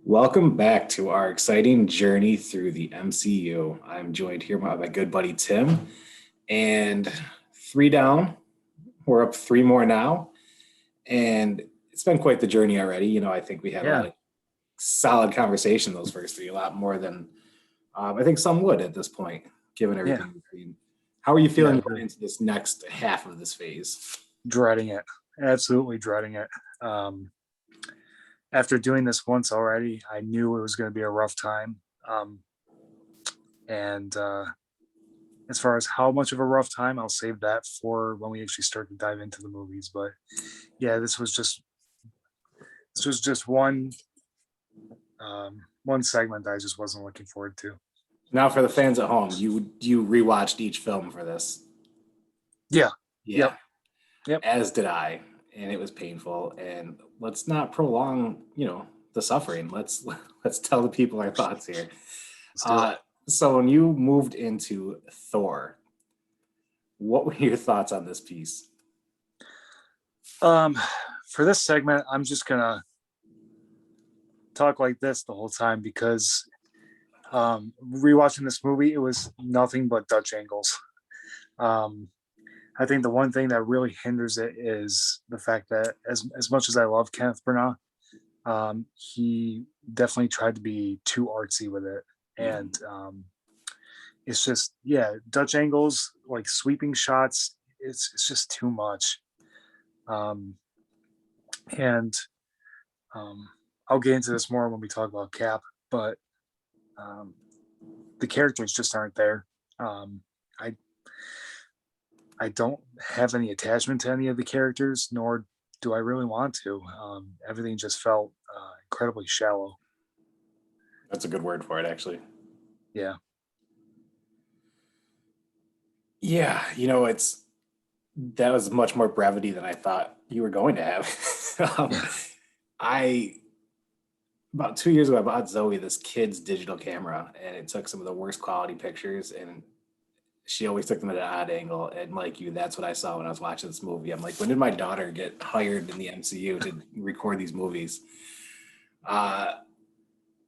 Welcome back to our exciting journey through the MCU. I'm joined here by my good buddy Tim, and three down. We're up three more now, and it's been quite the journey already. I think we had a lot Yeah, of solid conversation those first three, a lot more than I think some would at this point, given yeah, everything we've seen. How are you yeah. I feeling going agree. into this next half of this phase? Dreading it. Absolutely dreading it. Um, After doing this once already, I knew it was going to be a rough time. Um, and As far as how much of a rough time, I'll save that for when we actually start to dive into the movies. But yeah, this was just one segment I just wasn't looking forward to. Now, for the fans at home, you rewatched each film for this. Yeah. Yeah, Yep. Yep. as did I, and it was painful. And let's not prolong, the suffering. Let's tell the people our thoughts here. Let's do it. Uh, so when you moved into Thor, what were your thoughts on this piece? Um, for this segment, I'm just gonna talk like this the whole time because rewatching this movie, it was nothing but Dutch angles. Um, I think the one thing that really hinders it is the fact that as much as I love Kenneth Branagh, he definitely tried to be too artsy with it, and it's just Dutch angles like sweeping shots. It's just too much, um, and um, I'll get into this more when we talk about Cap, but um, the characters just aren't there. I I don't have any attachment to any of the characters, nor do I really want to. Everything just felt incredibly shallow. That's a good word for it, actually. Yeah, Yeah, it's that was much more brevity than I thought you were going to have. yeah, I About 2 years ago, I bought Zoe this kid's digital camera, and it took some of the worst quality pictures, and she always took them at an odd angle. And like you, that's what I saw when I was watching this movie. I'm like, when did my daughter get hired in the MCU to record these movies? Uh,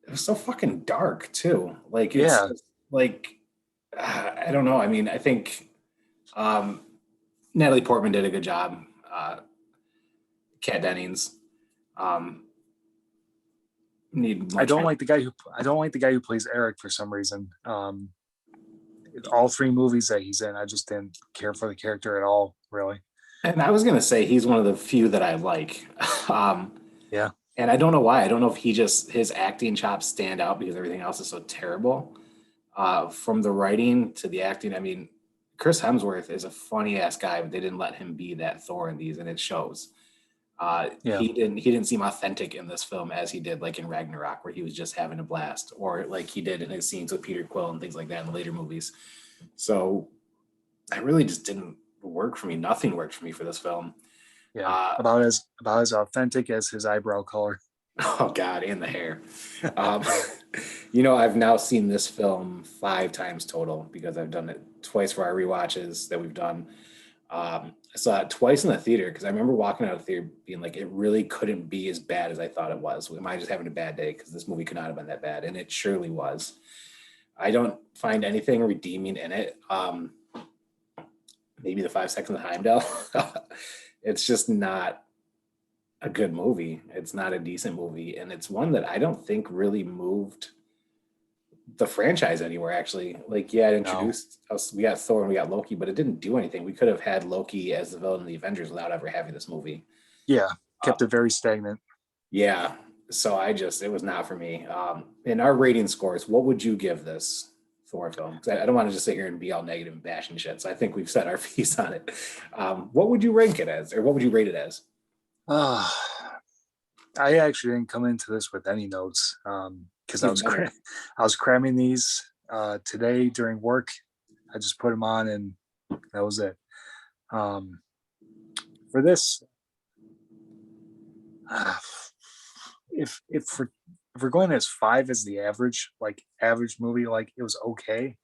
it was so fucking dark too. Like yeah. it's like I don't know. I mean, I think um, Natalie Portman did a good job. Kat Dennings um, need I much don't more. like the guy who I don't like the guy who plays Eric for some reason. All three movies that he's in, I just didn't care for the character at all. Really. And I was gonna say he's one of the few that I like. um, Yeah, and I don't know why. I don't know if his acting chops stand out because everything else is so terrible. From the writing to the acting, I mean, Chris Hemsworth is a funny ass guy, but they didn't let him be that Thor in these, and it shows. yeah, He didn't seem authentic in this film as he did like in Ragnarok, where he was just having a blast, or like he did in his scenes with Peter Quill and things like that in the later movies. So that really just didn't work for me. Nothing worked for me for this film. yeah. Uh, About as authentic as his eyebrow color. oh God, and the hair. Um, Yeah. I've now seen this film 5 times total because I've done it twice for our rewatches that we've done. I saw it twice in the theater because I remember walking out of the theater being like, it really couldn't be as bad as I thought it was. Am I just having a bad day? Because this movie could not have been that bad, and it surely was. I don't find anything redeeming in it. Maybe the 5 seconds of Heimdall. It's just not a good movie. It's not a decent movie, and it's one that I don't think really moved the franchise anywhere. Actually, like yeah, it No. introduced us. We got Thor and we got Loki, but it didn't do anything. We could have had Loki as the villain in the Avengers without ever having this movie. Yeah. Uh, Kept it very stagnant. yeah, so it was not for me. In our rating scores, what would you give this Thor film? Because I don't want to just sit here and be all negative and bashing shit. So I think we've set our piece on it. What would you rank it as, or what would you rate it as? Uh, I actually didn't come into this with any notes because Even better. I was cramming these today during work. I just put them on and that was it. Um, for this, uh, if we're going as five as the average, like average movie, like it was okay.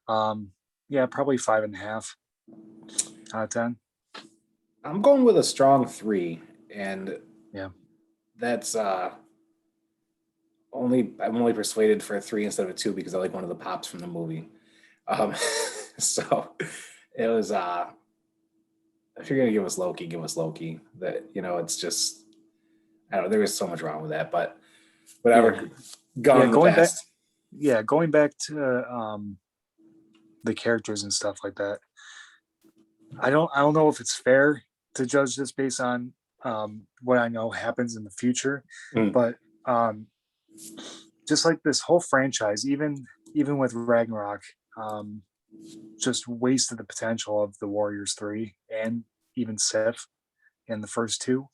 Um, yeah, probably 5.5 out of 10. I'm going with a strong 3, and Yeah, that's I'm only persuaded for a 3 instead of a 2 because I like one of the pops from the movie. Um, so it was if you're gonna give us Loki, give us Loki. That it's just I don't know. There was so much wrong with that, but Yeah, whatever. Gone yeah. in the Going back, past. yeah, going back to the characters and stuff like that. I don't know if it's fair to judge this based on what I know happens in the future, Mm. but um, just like this whole franchise, even with Ragnarok, um, just wasted the potential of the Warriors 3 and even Sif in the first two.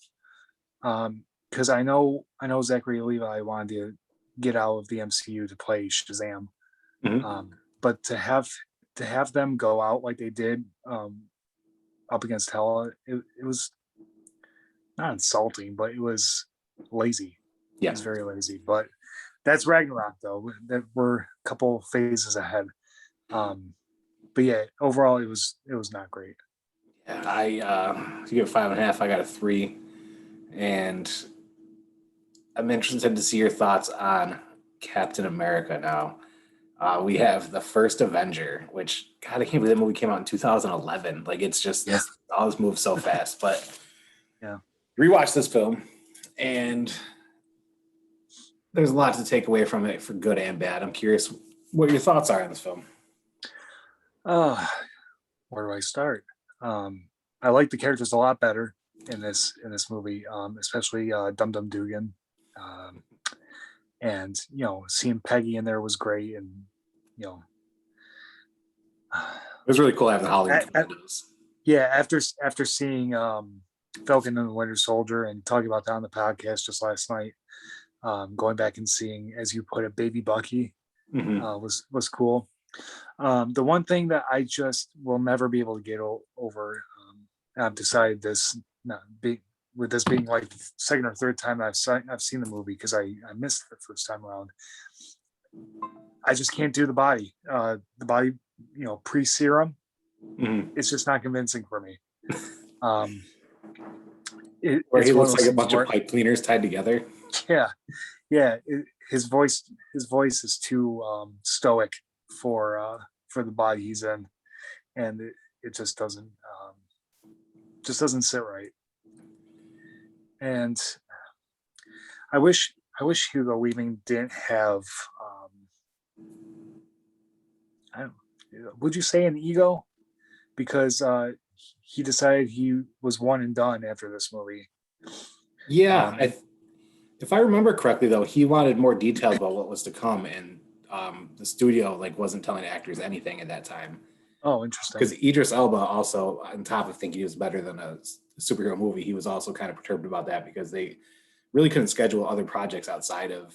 Because I know Zachary Levi wanted to get out of the MCU to play Shazam, Mhm. but to have them go out like they did, up against Hela, it was not insulting, but it was lazy. It Yeah. was very lazy. But that's Ragnarok, though. That we're a couple phases ahead. But yeah, overall, it was not great. Yeah, you give it 5.5. I got a 3, and I'm interested to see your thoughts on Captain America now. We have the first Avenger, which God, I can't believe that movie came out in 2011. Like it's just Yeah, this all this moves so fast. But yeah. rewatch this film, and there's a lot to take away from it for good and bad. I'm curious what your thoughts are on this film. Uh, where do I start? Um, I like the characters a lot better in this movie, especially Dum Dum Dugan, um, and seeing Peggy in there was great, and you know, It was really cool having Hollywood a- a- commandos. yeah, after seeing Falcon and the Winter Soldier and talking about that on the podcast just last night, going back and seeing, as you put it, Baby Bucky Hmm. was cool. The one thing that I just will never be able to get over, and I've decided this not be with this being like the second or third time I've seen the movie because I missed it the first time around. I just can't do the body. The body, pre serum. Hmm. It's just not convincing for me. Um, Where he it's one of looks those like a things bunch of where, pipe cleaners tied together. yeah, yeah, his voice is too stoic for the body he's in, and it just doesn't sit right. And I wish Hugo Weaving didn't have I don't, would you say an ego, because he decided he was one and done after this movie. Yeah, Um, if I remember correctly, though, he wanted more details about what was to come, and the studio like wasn't telling actors anything at that time. oh, interesting. Because Idris Elba also, on top of thinking he was better than a superhero movie, he was also kind of perturbed about that because they really couldn't schedule other projects outside of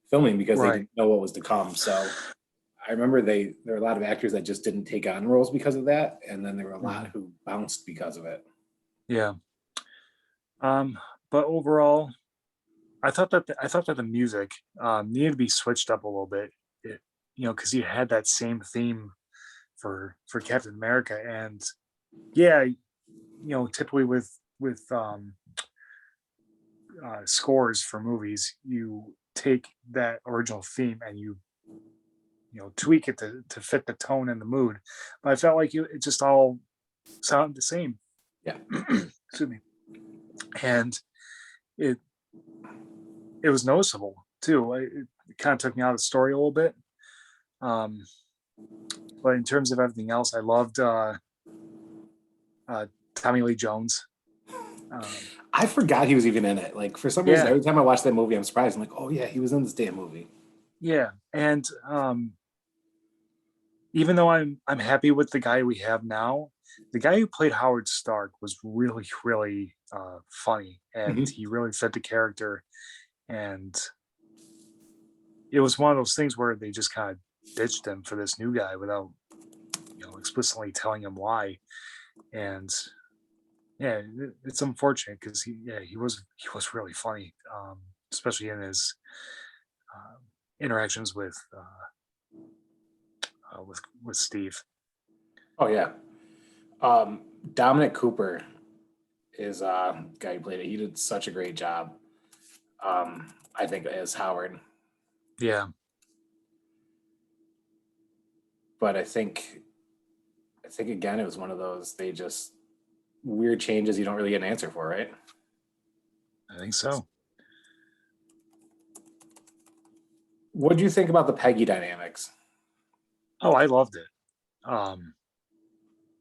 filming because they Right. didn't know what was to come. So I remember there were a lot of actors that just didn't take on roles because of that, and then there were a lot Mhm. who bounced because of it. Yeah. Um, but overall, I thought that the music needed to be switched up a little bit. Because you had that same theme for Captain America, and yeah, typically with scores for movies, you take that original theme and you tweak it to fit the tone and the mood. But I felt like it just all sounded the same. Yeah. Excuse me. And it it was noticeable too. It kind of took me out of the story a little bit. Um, but in terms of everything else, I loved uh, Tommy Lee Jones. Um, I forgot he was even in it. Like for some reason, yeah, every time I watch that movie, I'm surprised. I'm like, oh yeah, he was in this damn movie. yeah, and even though I'm happy with the guy we have now, the guy who played Howard Stark was really really funny, and Hmm. he really fit the character. And it was one of those things where they just kind of ditched him for this new guy without explicitly telling him why. And yeah, it's unfortunate because he was really funny, especially in his uh, interactions with Steve. Oh yeah. Dominic Cooper is guy who played it. He did such a great job. I think, as Howard. Yeah. But I think again, it was one of those, they just weird changes you don't really get an answer for, right? I think so. What do you think about the Peggy dynamics? Oh, I loved it. Um,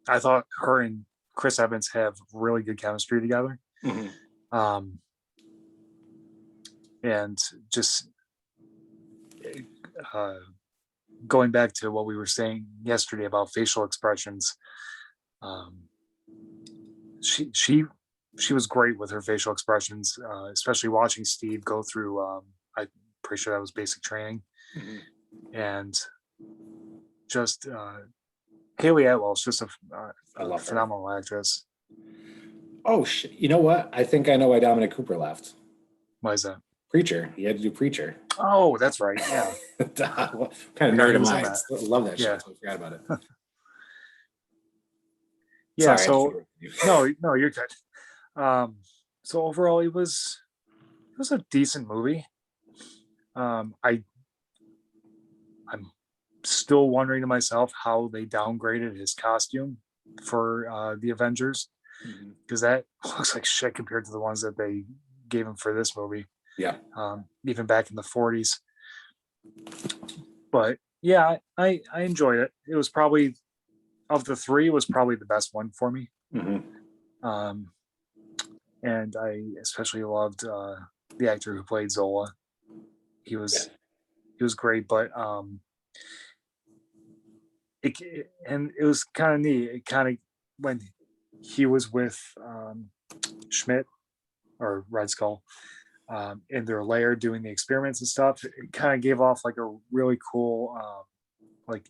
I thought her and Chris Evans have really good chemistry together. Mhm. Um, and just uh, going back to what we were saying yesterday about facial expressions, um, she she she was great with her facial expressions, especially watching Steve go through. I'm pretty sure that was basic training, Mhm. and just Haley Atwell is just I a love her. phenomenal actress. Oh shit! You know what? I think I know why Dominic Cooper left. Why is that? Preacher. He had to do Preacher. Oh, that's right. Yeah, What kind of forgot nerd he am was in I? that. Love that Yeah, show. So I forgot about it. yeah. Sorry, I just So interrupted you. no, you're good. Um, so overall, it was a decent movie. I I'm still wondering to myself how they downgraded his costume for the Avengers, Mhm. because that looks like shit compared to the ones that they gave him for this movie, Yeah. even back in the 40s. But yeah, I enjoyed it. It was probably, of the three, it was probably the best one for me. Hmm. Um, and I especially loved the actor who played Zola. He Yeah. was he was great, but and it was kind of neat. It kind of, when he was with Schmidt or Red Skull in their lair doing the experiments and stuff, it kind of gave off like a really cool like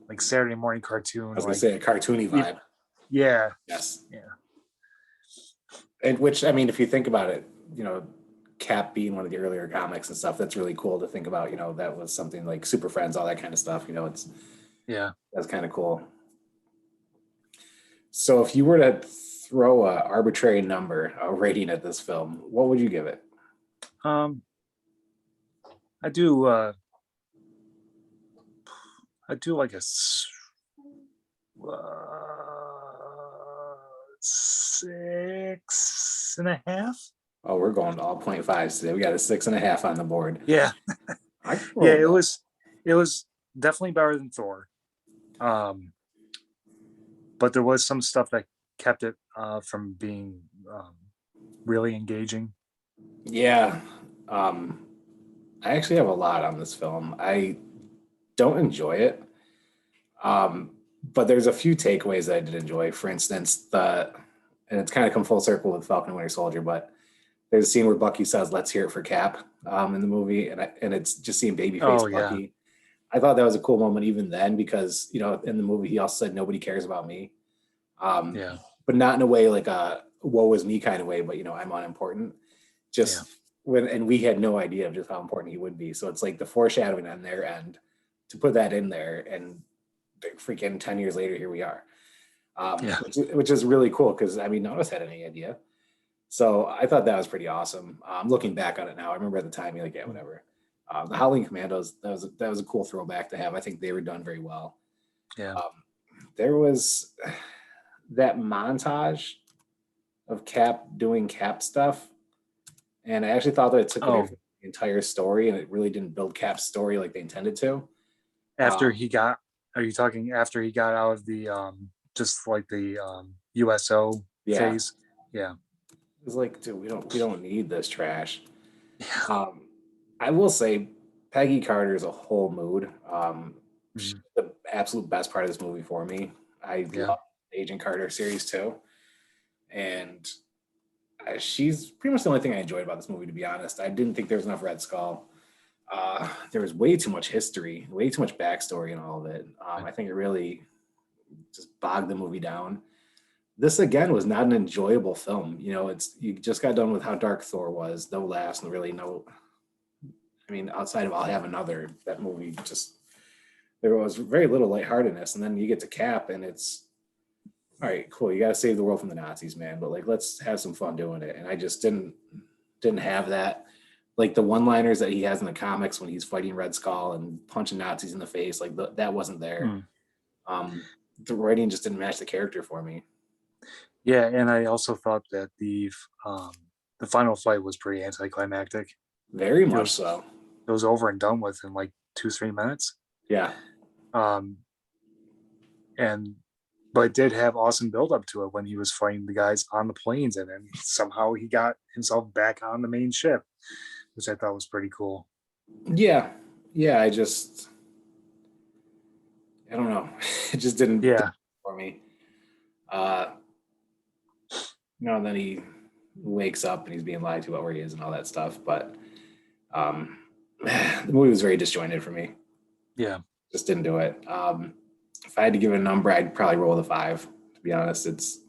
like Saturday morning I cartoon, was gonna like say a cartoony ev- vibe. yeah, Yes. yeah, And which, I mean, if you think about it, Cap being one of the earlier comics and stuff, that's really cool to think about. That was something like Super Friends, all that kind of stuff. yeah. That's kind of cool. So if you were to throw a arbitrary number, a rating at this film, what would you give it? Um, I do I do like six and a half. Oh, we're going all 0.5 today. We got a 6.5 on the board. Yeah, I can roll yeah. with that. It was definitely better than Thor. Um, but there was some stuff that kept it from being really engaging. Yeah. Um, I actually have a lot on this film. I don't enjoy it. But there's a few takeaways that I did enjoy. For instance, and it's kind of come full circle with Falcon and Winter Soldier, but there's a scene where Bucky says, "Let's hear it for Cap," in the movie, and it's just seeing babyface Oh yeah, Bucky. I thought that was a cool moment even then because in the movie he also said nobody cares about me, um, yeah, but not in a way like a woe is me kind of way, but I'm unimportant. yeah, Just and we had no idea of just how important he would be. So it's like the foreshadowing on their end to put that in there, and freaking 10 years later, here we are, yeah. which is really cool because I mean, none of us had any idea. So I thought that was pretty awesome. Looking back on it now, I remember at the time, you're like, yeah, whatever. The Howling Commandos, that was a cool throwback to have. I think they were done very well. Yeah. Um, there was that montage of Cap doing Cap stuff, and I actually thought that it took away Oh, from the entire story, and it really didn't build Cap's story like they intended to. after Um, he got, are you talking after he got out of the just like the USO yeah, phase? Yeah. it was like, dude, we don't need this trash. Yeah. Um, I will say, Peggy Carter is a whole mood. She's Mhm. the absolute best part of this movie for me. I Yeah. love Agent Carter series too, and she's pretty much the only thing I enjoyed about this movie. To be honest, I didn't think there was enough Red Skull. There was way too much history, way too much backstory in all of it. I think it really just bogged the movie down. This again was not an enjoyable film. It's you just got done with how dark Thor was, no laughs, and really no. I mean, outside of I'll Have Another, that movie just there was very little lightheartedness, and then you get to Cap, and it's all right, cool. You got to save the world from the Nazis, man. But like, let's have some fun doing it. And I just didn't have that. Like the one-liners that he has in the comics when he's fighting Red Skull and punching Nazis in the face, like that wasn't there. Hmm. The writing just didn't match the character for me. Yeah, and I also thought that the final fight was pretty anticlimactic. Very It much was so. it was over and done with in like 2-3 minutes. Yeah. Um, and but it did have awesome build up to it when he was fighting the guys on the planes, and then somehow he got himself back on the main ship, which I thought was pretty cool. Yeah. Yeah. I don't know. It just didn't Yeah, for me. Uh, and then he wakes up and he's being lied to about where he is and all that stuff. But um, the movie was very disjointed for me. yeah, Just didn't do it. If I had to give it a number, I'd probably roll with a 5. To be honest, it's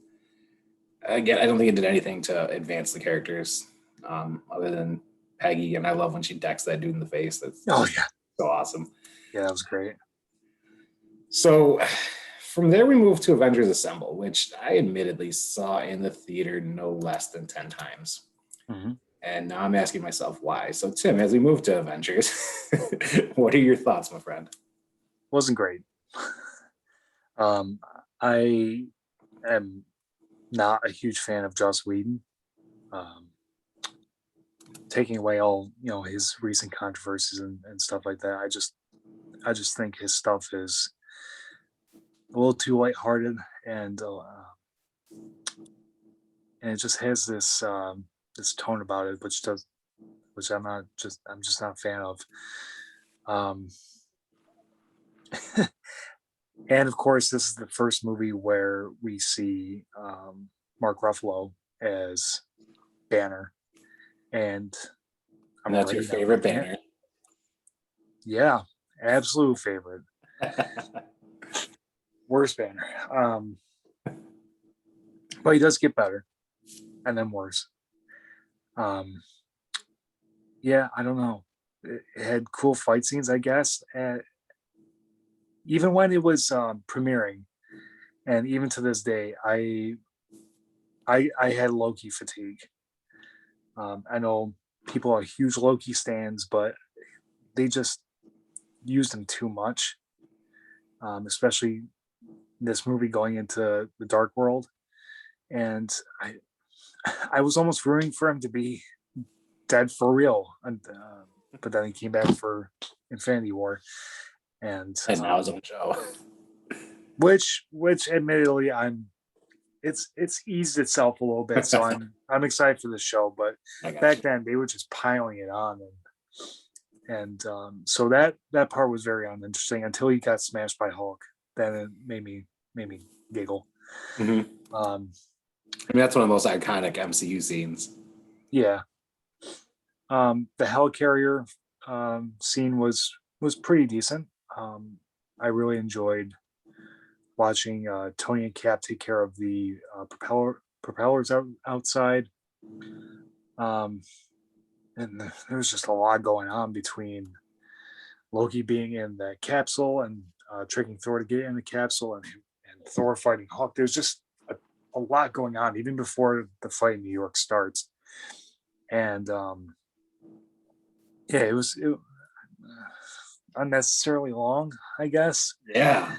again, I don't think it did anything to advance the characters, other than Peggy. And I love when she decks that dude in the face. That's oh yeah, so awesome. yeah, that was great. So from there, we moved to Avengers Assemble, which I admittedly saw in the theater no less than 10 times. Hmm. And now I'm asking myself why. So, Tim, as we move to Avengers, what are your thoughts, my friend? Wasn't great. um, I am not a huge fan of Joss Whedon. Um, Taking away all his recent controversies and stuff like that, I just think his stuff is a little too lighthearted, and it just has this tone about it, which I'm just not a fan of. Um, and of course, this is the first movie where we see Mark Ruffalo as Banner, and And I'm that's your already not favorite liking it. banner. Yeah, absolute favorite. Worst Banner. But he does get better, and then worse. Um, yeah, I don't know. It had cool fight scenes, I guess. Even when it was premiering, and even to this day, I had Loki fatigue. I know people are huge Loki stands, but they just used him too much, especially this movie going into the Dark World, and I was almost rooting for him to be dead for real, but then he came back for Infinity War, and And now it's on the show. which admittedly it's eased itself a little bit, so I'm excited for the show. But back then they were just piling it on, and so that part was very uninteresting until he got smashed by Hulk. Then it made me giggle. Mm-hmm. Um, I mean, that's one of the most iconic MCU scenes. yeah, the helicarrier scene was pretty decent. I really enjoyed watching Tony and Cap take care of the propellers outside. Um, and there was just a lot going on between Loki being in that capsule and tricking Thor to get in the capsule, and Thor fighting Hulk. There's just a lot going on even before the fight in New York starts. And yeah, it was unnecessarily long, I guess. Yeah.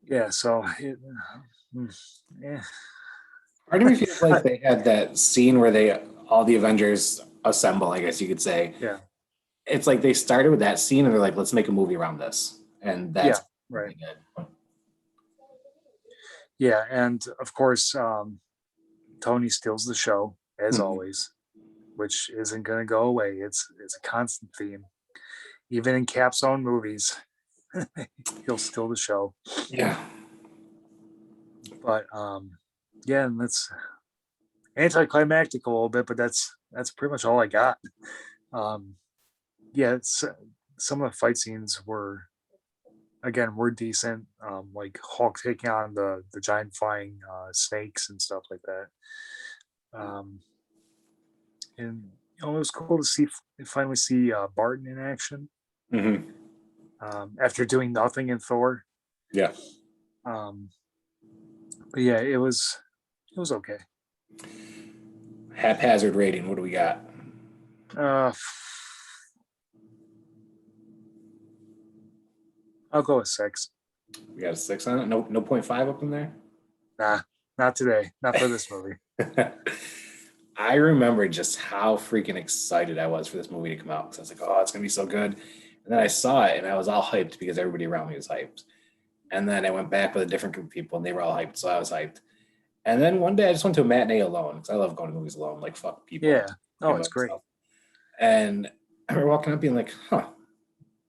Yeah, so yeah. Part of me feels like they had that scene where all the Avengers assemble, I guess you could say. Yeah, It's like they started with that scene and they're like, let's make a movie around this. And yeah, that's right. really good. Yeah, and of course, Tony steals the show as Mhm. always, which isn't going to go away. It's a constant theme, even in Cap's own movies. He'll steal the show. Yeah. But yeah, and that's anticlimactic a little bit, but that's pretty much all I got. Um, yeah, some of the fight scenes were decent. Like Hulk taking on the giant flying snakes and stuff like that. Um, and it was cool to finally see Barton in action Mm-hmm. after doing nothing in Thor. Yeah. Um, But yeah, it was okay. Haphazard rating. What do we got? Uh, I'll go with 6. We got a 6 on it. No, no 0.5 up in there. Nah, not today. Not for this movie. I remember just how freaking excited I was for this movie to come out because I was like, "Oh, it's gonna be so good." And then I saw it and I was all hyped because everybody around me was hyped. And then I went back with a different group of people and they were all hyped, so I was hyped. And then one day I just went to a matinee alone because I love going to movies alone. Like fuck people, Yeah. Oh, talking it's about great. myself. And I remember walking up being like, "Huh,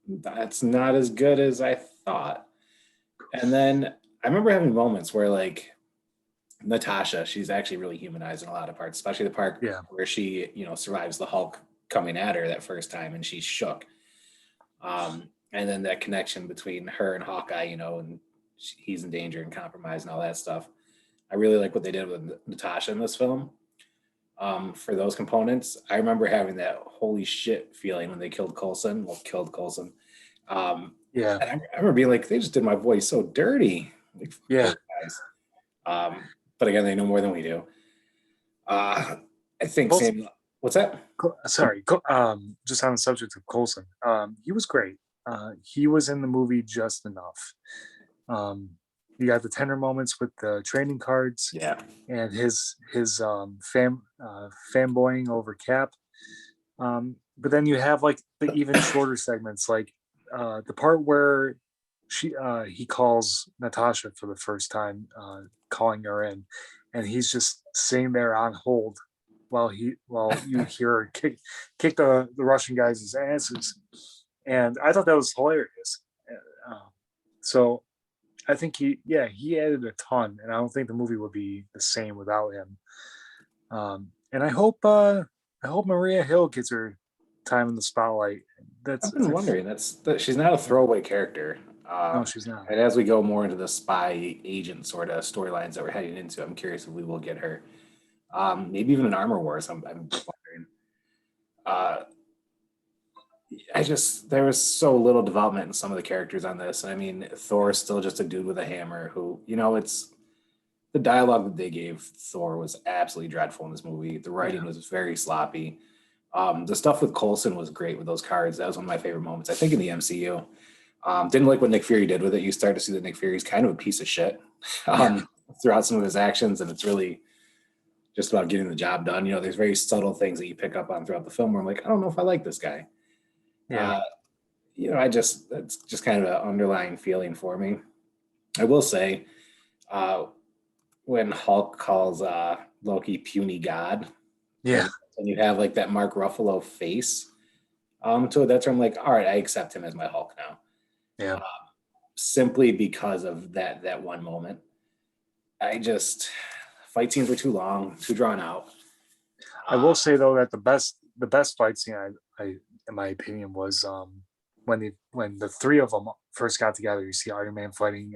that's not as good as I thought." And then I remember having moments where like Natasha, she's actually really humanized in a lot of parts, especially the part Yeah. where she, survives the Hulk coming at her that first time and she's shook. And then that connection between her and Hawkeye, and he's in danger and compromised and all that stuff. I really like what they did with Natasha in this film. For those components, I remember having that holy shit feeling when they killed Coulson. Well, killed Coulson. Yeah. And I remember being like, they just did my voice so dirty. Like, fuck Yeah. those guys. But again, they know more than we do. I think Coulson, same. What's that? sorry. Just on the subject of Coulson, he was great. He was in the movie just enough. Um, you got the tender moments with the trading cards Yeah. and his fanboying over Cap. But then you have like the even shorter segments, like the part where he calls Natasha for the first time, calling her in, and he's just sitting there on hold while you hear her kick the Russian guys' asses, and I thought that was hilarious. Uh, so I think he added a ton, and I don't think the movie would be the same without him. And I hope Maria Hill gets her time in the spotlight. I've been wondering. That she's not a throwaway character. No, she's not. And as we go more into the spy agent sort of storylines that we're heading into, I'm curious if we will get her. Maybe even an Armor Wars. I'm wondering. Uh, there was so little development in some of the characters on this. And I mean, Thor is still just a dude with a hammer who, it's the dialogue that they gave Thor was absolutely dreadful in this movie. The writing was very sloppy. The stuff with Coulson was great with those cards. That was one of my favorite moments, I think, in the MCU. Didn't like what Nick Fury did with it. You start to see that Nick Fury is kind of a piece of shit throughout some of his actions, and it's really just about getting the job done. There's very subtle things that you pick up on throughout the film where I'm like, I don't know if I like this guy. Yeah. That's just kind of an underlying feeling for me. I will say, when Hulk calls Loki puny god, Yeah. and you have like that Mark Ruffalo face to it, that's where I'm like, all right, I accept him as my Hulk now. Yeah. Simply because of that one moment. Fight scenes were too long, too drawn out. I will say though that the best fight scene I in my opinion was when the three of them first got together. You see Iron Man fighting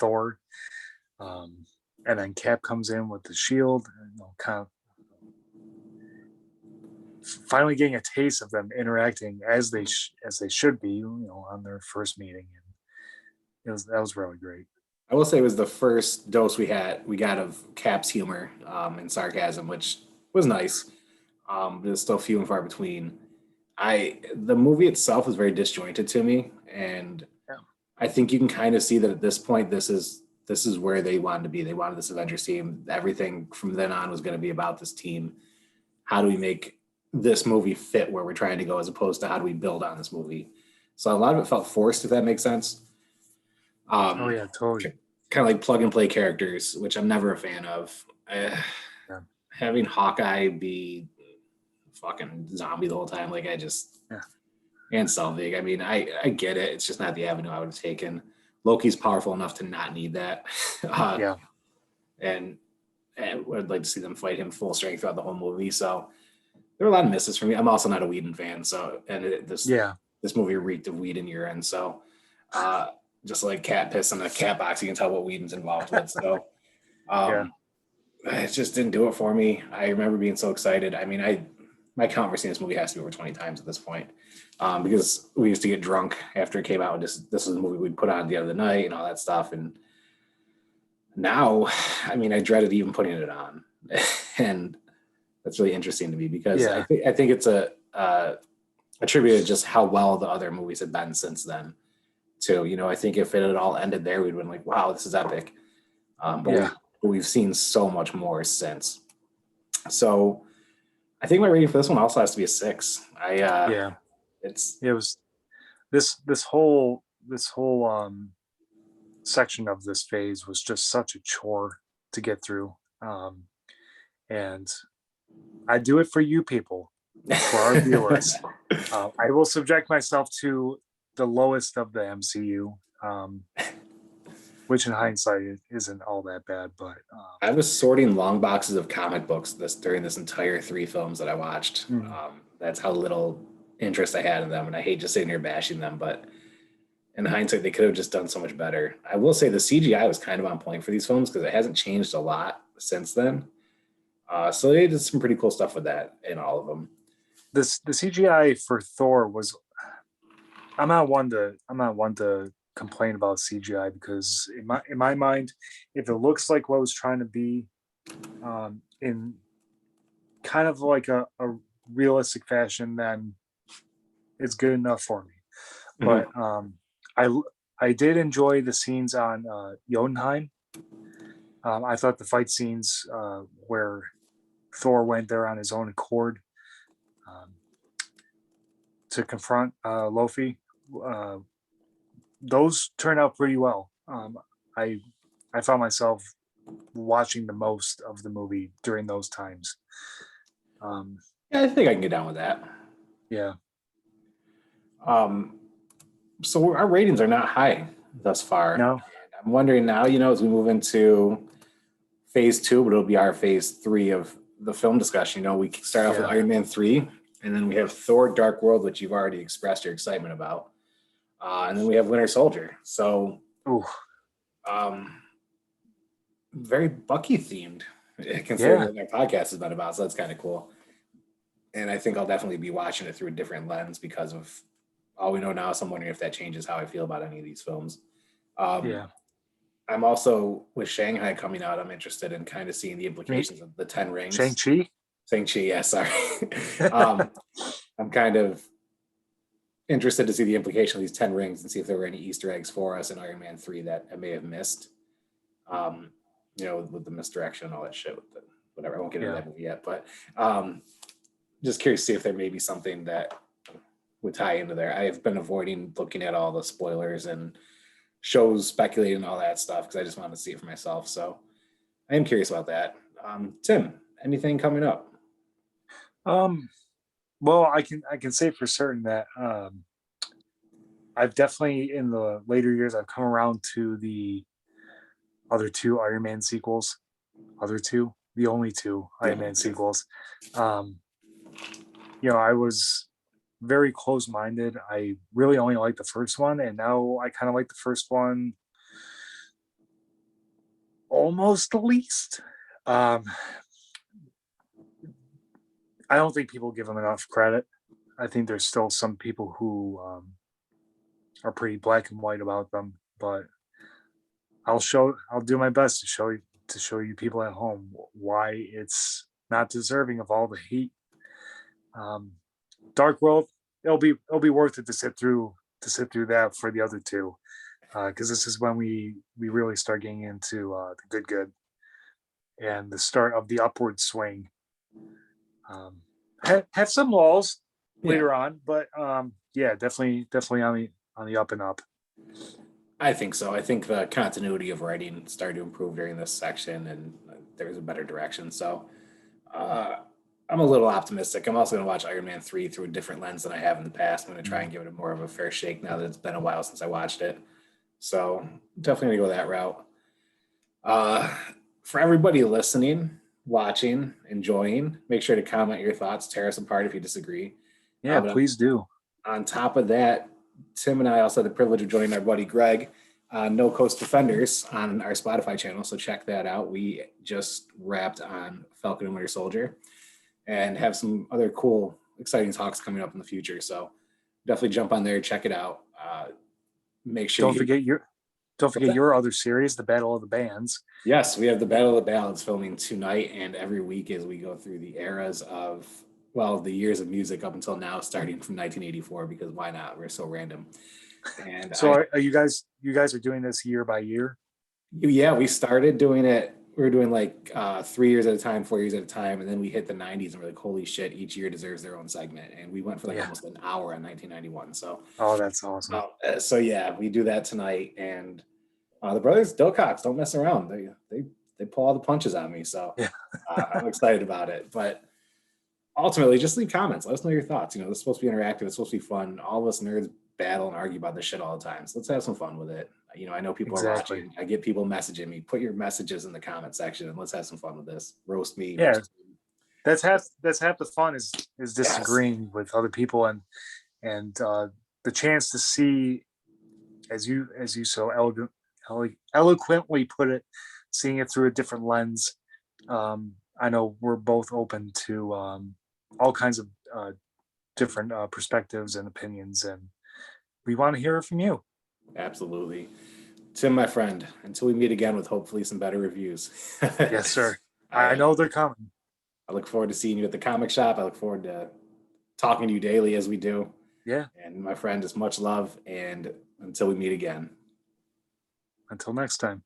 Thor, and then Cap comes in with the shield, and, kind of finally getting a taste of them interacting as they should be, on their first meeting, and that was really great. I will say it was the first dose we got of Cap's humor and sarcasm, which was nice. But it's still few and far between. The movie itself is very disjointed to me, and Yeah. I think you can kind of see that at this point, this is where they wanted to be. They wanted this Avengers team. Everything from then on was going to be about this team. How do we make this movie fit where we're trying to go, as opposed to how do we build on this movie? So a lot of it felt forced, if that makes sense. Oh yeah, totally. Kind of like plug and play characters, which I'm never a fan of. Yeah. Having Hawkeye be fucking zombie the whole time, like and Selvig. I mean, I get it. It's just not the avenue I would have taken. Loki's powerful enough to not need that. Yeah. And I'd like to see them fight him full strength throughout the whole movie. So there were a lot of misses for me. I'm also not a Whedon fan, so this movie reeked of Whedon urine. So just like cat piss in a cat box, you can tell what Whedon's involved with. So it just didn't do it for me. I remember being so excited. I mean, my count for seeing this movie has to be over 20 times at this point, because we used to get drunk after it came out. This was a movie we'd put on the other night and all that stuff. And Now, I mean, I dreaded even putting it on, and that's really interesting to me because Yeah, I think it's a tribute to just how well the other movies have been since then. Too, I think if it had all ended there, we'd been like, "Wow, this is epic." But yeah, we've seen so much more since. So I think my rating for this one also has to be a 6. yeah. It's It was this whole section of this phase was just such a chore to get through. And I do it for you people, for our viewers. I will subject myself to the lowest of the MCU, which in hindsight isn't all that bad. But I was sorting long boxes of comic books during this entire 3 films that I watched. mm, That's how little interest I had in them, and I hate just sitting here bashing them. But in hindsight, they could have just done so much better. I will say the CGI was kind of on point for these films because it hasn't changed a lot since then. So they did some pretty cool stuff with that in all of them. the CGI for Thor was. I'm not one to complain about CGI because in my mind, if it looks like what I was trying to be, in kind of like a realistic fashion, then it's good enough for me. But Mhm. I I did enjoy the scenes on Jotunheim. I thought the fight scenes where Thor went there on his own accord um, to confront Lofi, uh, those turned out pretty well. I I found myself watching the most of the movie during those times. Um, Yeah, I think I can get down with that. yeah, Um, so our ratings are not high thus far. no, I'm wondering now, as we move into phase 2, but it'll be our phase 3 of the film discussion. We start off with yeah, Iron Man 3, and then we have Thor Dark World, which you've already expressed your excitement about. And then we have Winter Soldier. So ooh, um, very Bucky themed, considering yeah, what my podcast has been about. So that's kind of cool. And I think I'll definitely be watching it through a different lens because of all we know now. So I'm wondering if that changes how I feel about any of these films. Um, yeah. I'm also with Shanghai coming out. I'm interested in kind of seeing the I mean, implications of the Ten Shang Rings. Chi. Shang-Chi, yeah, sorry. um, I'm kind of interested to see the implication of these 10 rings and see if there were any Easter eggs for us in Iron Man 3 that I may have missed. Um, with the misdirection and all that shit with the whatever. I won't get into Yeah, that movie yet, but um, just curious to see if there may be something that would tie into there. I have been avoiding looking at all the spoilers and shows speculating and all that stuff because I just wanted to see it for myself. So I am curious about that. Tim, anything coming up? um, well, I can say for certain that I've definitely in the later years I've come around to the other two Iron Man sequels. Other two, the only two The Iron only Man two. sequels. Um, I was very close minded. I really only liked the first one, and now I kind of like the first one almost the least. Um, I don't think people give them enough credit. I think there's still some people who are pretty black and white about them, but I'll do my best to show you people at home why it's not deserving of all the heat. Um, Dark World, it'll be worth it to sit through that for the other two, because this is when we really start getting into the good and the start of the upward swing. Um, have some walls Yeah, later on, but yeah, definitely on the up and up. I think so. I think the continuity of writing started to improve during this section, and there was a better direction. So uh, I'm a little optimistic. I'm also going to watch Iron Man 3 through a different lens than I have in the past. I'm going to try Mm. and give it a more of a fair shake now that it's been a while since I watched it. So definitely going to go that route. Uh, for everybody listening, watching, enjoying, make sure to comment your thoughts, tear us apart if you disagree. Yeah, But please do. on top of that, Tim and I also had the privilege of joining our buddy Greg on No Coast Defenders on our Spotify channel. So check that out. We just wrapped on Falcon and Winter Soldier and have some other cool, exciting talks coming up in the future. So definitely jump on there, check it out. Make sure Don't you forget your Don't forget your other series, The Battle of the Bands. Yes, we have the Battle of the Ballads filming tonight, and every week as we go through the eras of, well, the years of music up until now, starting from 1984, because why not? We're so random. And So are you guys are doing this year by year? yeah, we started doing it. We were doing like 3 years at a time, 4 years at a time, and then we hit the 90s and we're like, holy shit, each year deserves their own segment. And we went for like Yeah. almost an hour in 1991. So, Oh, that's awesome. so yeah, we do that tonight. And the brothers Dilcox don't mess around. They pull all the punches on me. So Yeah. I'm excited about it. But ultimately, just leave comments. Let us know your thoughts. You know, this is supposed to be interactive. It's supposed to be fun. All of us nerds battle and argue about this shit all the time. So let's have some fun with it. You know, I know people are Exactly. watching. I get people messaging me. Put your messages in the comment section and let's have some fun with this. Roast me. Yeah. Roast me. That's half the fun is Yes. disagreeing with other people, and the chance to see, as you so eloquently put it, seeing it through a different lens. I know we're both open to all kinds of different perspectives and opinions, and we want to hear it from you. Absolutely. Tim, my friend, until we meet again with hopefully some better reviews. Yes, sir. I I, know they're coming. I look forward to seeing you at the comic shop. I look forward to talking to you daily as we do. Yeah. And my friend, just much love. And until we meet again. Until next time.